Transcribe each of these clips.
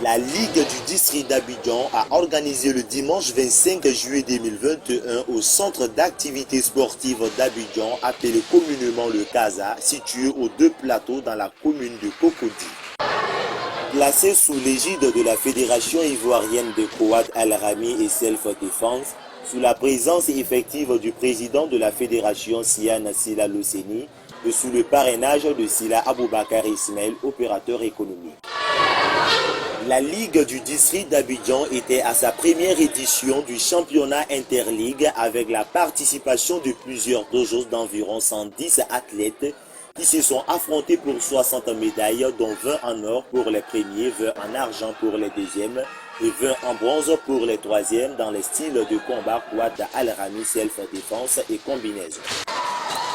La Ligue du district d'Abidjan a organisé le dimanche 25 juillet 2021 au centre d'activités sportives d'Abidjan, appelé communément le Casa, situé aux deux plateaux dans la commune de Cocody. Placé sous l'égide de la Fédération ivoirienne de Kouad Al-Rami et Self-Défense, sous la présence effective du président de la Fédération Sian Sila Loseni et sous le parrainage de Sila Aboubakar Ismail, opérateur économique. La Ligue du district d'Abidjan était à sa première édition du championnat interligue avec la participation de plusieurs dojos d'environ 110 athlètes qui se sont affrontés pour 60 médailles, dont 20 en or pour les premiers, 20 en argent pour les deuxièmes et 20 en bronze pour les troisièmes dans les styles de combat Kouad Al-Rami, self-défense et combinaison.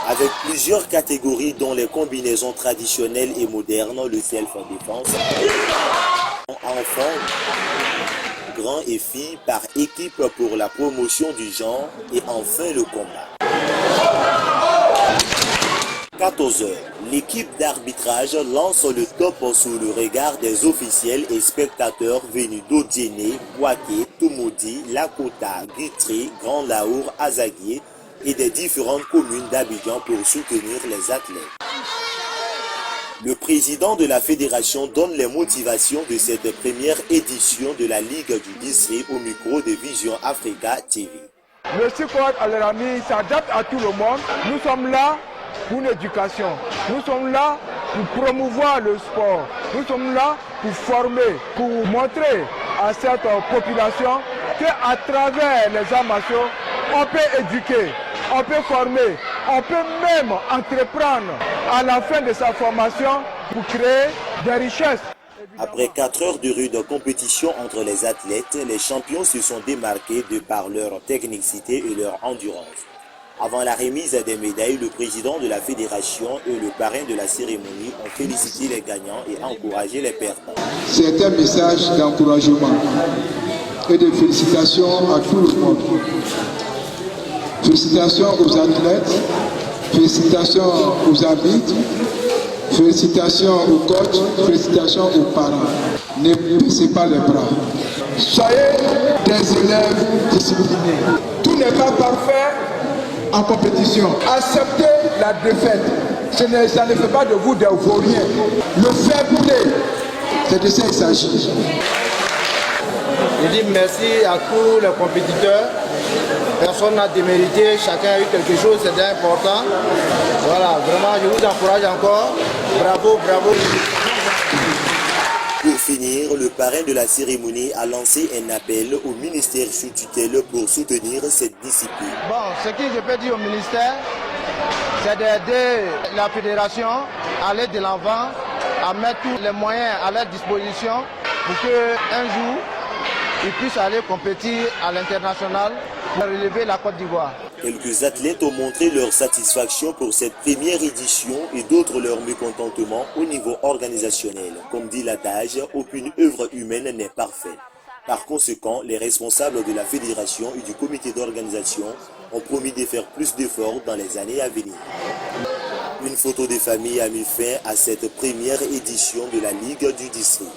Avec plusieurs catégories dont les combinaisons traditionnelles et modernes, le self-défense, enfants, grands et filles par équipe pour la promotion du genre et enfin le combat. 14 h, l'équipe d'arbitrage lance le top sous le regard des officiels et spectateurs venus d'Odiéné, Boaké, Toumoudi, Lakota, Guitry, Grand Laour, Azaguié et des différentes communes d'Abidjan pour soutenir les athlètes. Le président de la fédération donne les motivations de cette première édition de la Ligue du district au micro de Vision Africa TV. Monsieur Kouad Al-Rami s'adapte à tout le monde. Nous sommes là pour l'éducation. Nous sommes là pour promouvoir le sport. Nous sommes là pour former, pour montrer à cette population qu'à travers les arts martiaux, on peut éduquer, on peut former, on peut même entreprendre à la fin de sa formation pour créer des richesses. Après 4 heures de rude compétition entre les athlètes, les champions se sont démarqués de par leur technicité et leur endurance. Avant la remise des médailles, le président de la fédération et le parrain de la cérémonie ont félicité les gagnants et encouragé les perdants. C'est un message d'encouragement et de félicitations à tout le monde. Félicitations aux athlètes, félicitations aux arbitres, félicitations aux coachs, félicitations aux parents. Ne baissez pas les bras. Soyez des élèves disciplinés. Tout n'est pas parfait en compétition. Acceptez la défaite. Ça ne fait pas de vous des vauriens. Le fair play, c'est de ça qu'il s'agit. Je dis merci à tous les compétiteurs. Personne n'a démérité, chacun a eu quelque chose, c'est important. Voilà, vraiment, je vous encourage encore. Bravo, bravo. Pour finir, le parrain de la cérémonie a lancé un appel au ministère sous tutelle pour soutenir cette discipline. Bon, ce que je peux dire au ministère, c'est d'aider la fédération à aller de l'avant, à mettre tous les moyens à leur disposition pour qu'un jour, ils puissent aller compétir à l'international pour relever la Côte d'Ivoire. Quelques athlètes ont montré leur satisfaction pour cette première édition et d'autres leur mécontentement au niveau organisationnel. Comme dit l'adage, aucune œuvre humaine n'est parfaite. Par conséquent, les responsables de la fédération et du comité d'organisation ont promis de faire plus d'efforts dans les années à venir. Une photo des familles a mis fin à cette première édition de la Ligue du district.